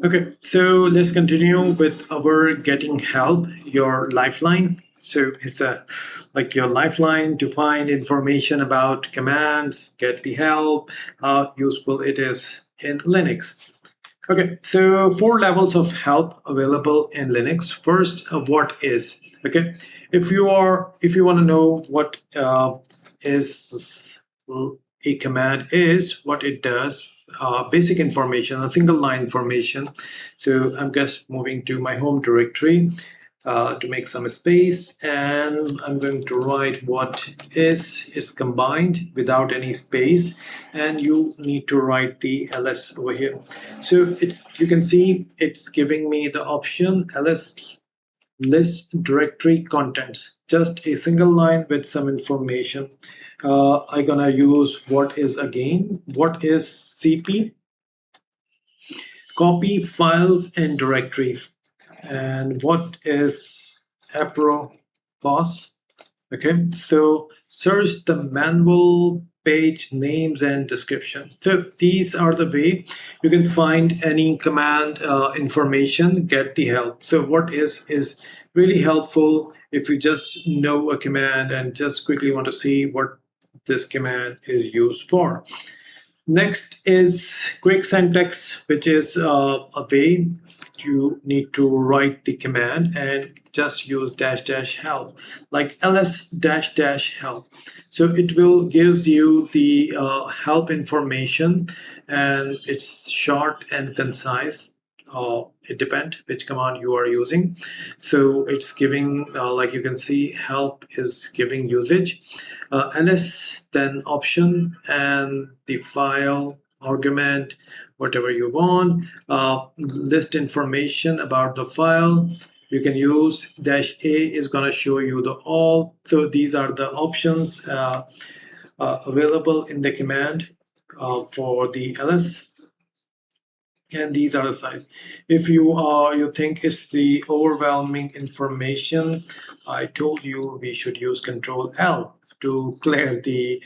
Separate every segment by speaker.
Speaker 1: Okay, so let's continue with our getting help, your lifeline. So it's a like your lifeline to find information about commands, get the help, how useful it is in Linux. Okay, so four levels of help available in Linux. First, what is okay? If you want to know what is a command is, what it does, basic information, a single line information. So I'm just moving to my home directory to make some space, and I'm going to write what is combined without any space, and you need to write the ls over here. So you can see it's giving me the option ls list directory contents, just a single line with some information. I'm gonna use what is again, what is cp, copy files and directory, and what is apropos. Okay, so search the manual page names and description. So these are the way you can find any command information, get the help. So what is really helpful if you just know a command and just quickly want to see what this command is used for. Next is quick syntax, which is a way you need to write the command and just use dash dash help, like ls dash dash help. So it will gives you the help information, and it's short and concise. It depends which command you are using. So it's giving, like you can see, help is giving usage, ls, then option, and the file argument, whatever you want, list information about the file. You can use dash a is going to show you the all. So these are the options available in the command for the ls, and these are the size. If you think it's the overwhelming information, I told you we should use control L to clear the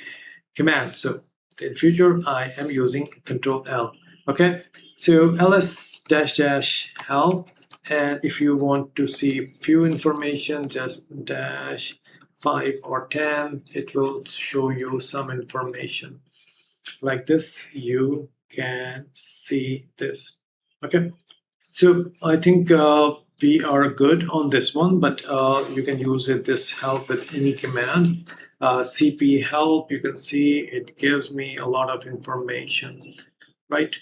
Speaker 1: command. So in future I am using control L. Okay, so ls dash dash help, and if you want to see few information, just dash 5 or 10, it will show you some information like this. You can see this. Okay, so I think we are good on this one, but you can use this help with any command. cp help, you can see it gives me a lot of information, right?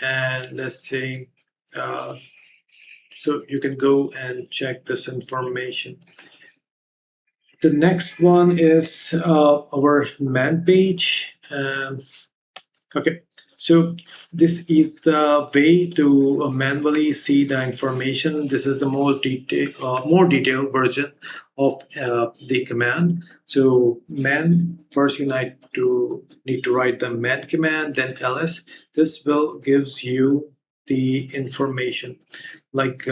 Speaker 1: And let's say so you can go and check this information. The next one is our man page. Okay, so this is the way to manually see the information. This is the more detailed version of the command. So man, first you need to write the man command, then ls. This will gives you the information like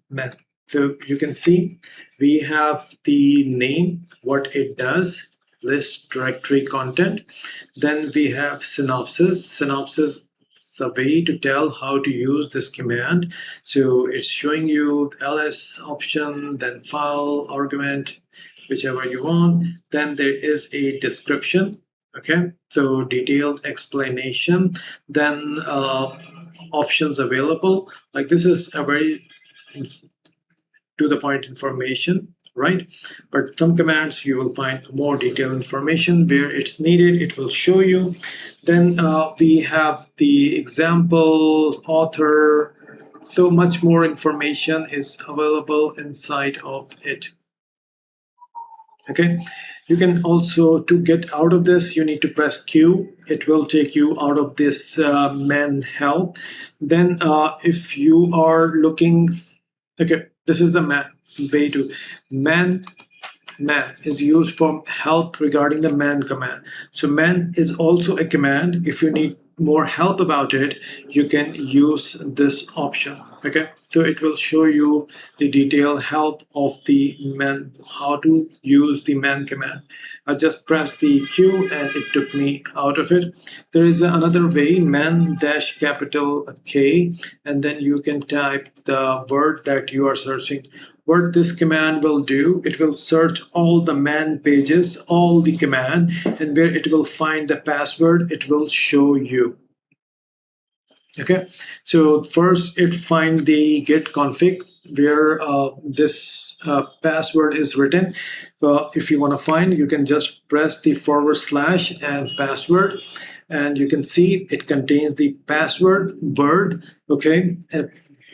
Speaker 1: man. So you can see we have the name, what it does, list directory content. Then we have synopsis. Synopsis is a way to tell how to use this command. So it's showing you ls option, then file argument, whichever you want. Then there is a description. Okay, so detailed explanation. Then options available. Like this is a very to the point information, right? But some commands you will find more detailed information where it's needed, it will show you. Then we have the examples, author, so much more information is available inside of it. Okay, you can also, to get out of this, you need to press Q. It will take you out of this man help. Then if you are looking, okay, this is the way to man is used for help regarding the man command. So man is also a command if you need more help about it, you can use this option. Okay, so it will show you the detailed help of the man, how to use the man command. I just pressed the Q and it took me out of it. There is another way, man dash capital K, and then you can type the word that you are searching. What this command will do, it will search all the man pages, all the command, and where it will find the password, it will show you. Okay, so first it find the git config where this password is written. If you want to find, you can just press the / and password, and you can see it contains the password word. Okay,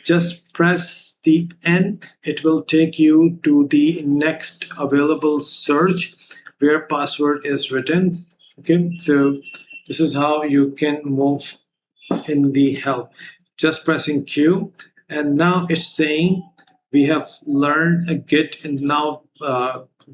Speaker 1: just press the N, it will take you to the next available search where password is written. Okay, so this is how you can move in the help. Just pressing Q, and now it's saying we have learned a git, and now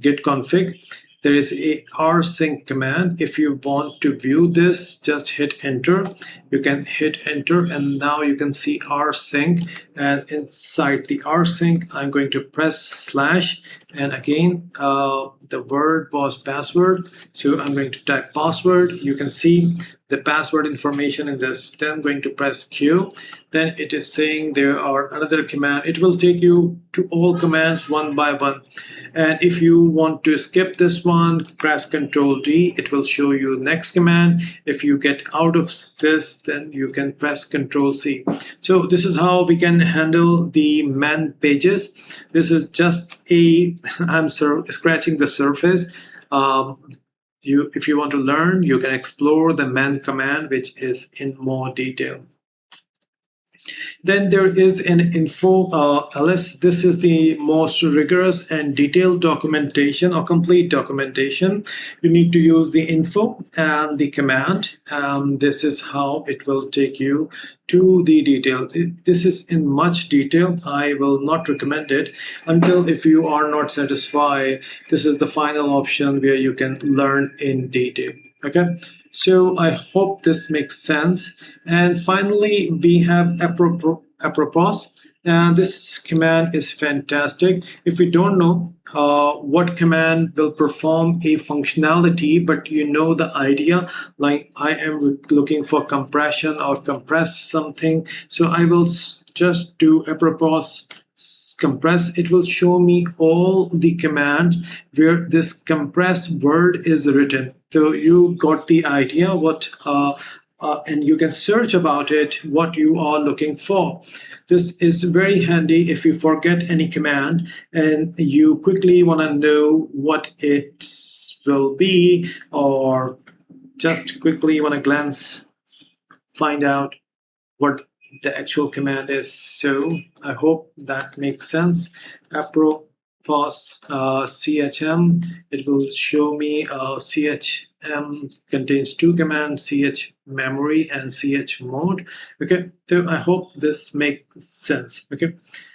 Speaker 1: git config. There is a rsync command. If you want to view this, just hit enter. You can hit enter, and now you can see rsync, and inside the rsync I'm going to press / and again the word was password, so I'm going to type password. You can see the password information in this. Then I'm going to press Q. Then it is saying there are another command. It will take you to all commands one by one. And if you want to skip this one, press Ctrl D. It will show you next command. If you get out of this, then you can press Ctrl C. So this is how we can handle the man pages. This is just a, I'm scratching the surface. If you want to learn, you can explore the man command, which is in more detail. Then there is an info ls. This is the most rigorous and detailed documentation or complete documentation. You need to use the info and the command. This is how it will take you to the detail. This is in much detail. I will not recommend it until if you are not satisfied. This is the final option where you can learn in detail. Okay, so I hope this makes sense. And finally, we have apropos. And this command is fantastic. If you don't know what command will perform a functionality, but you know the idea, like I am looking for compression or compress something, so I will just do apropos compress. It will show me all the commands where this compress word is written. So you got the idea what and you can search about it what you are looking for. This is very handy if you forget any command and you quickly want to know what it will be, or just quickly want to glance, find out what the actual command is. So I hope that makes sense. Apropos CHM, it will show me CHM contains two commands, ch memory and ch mode. Okay, so I hope this makes sense. Okay,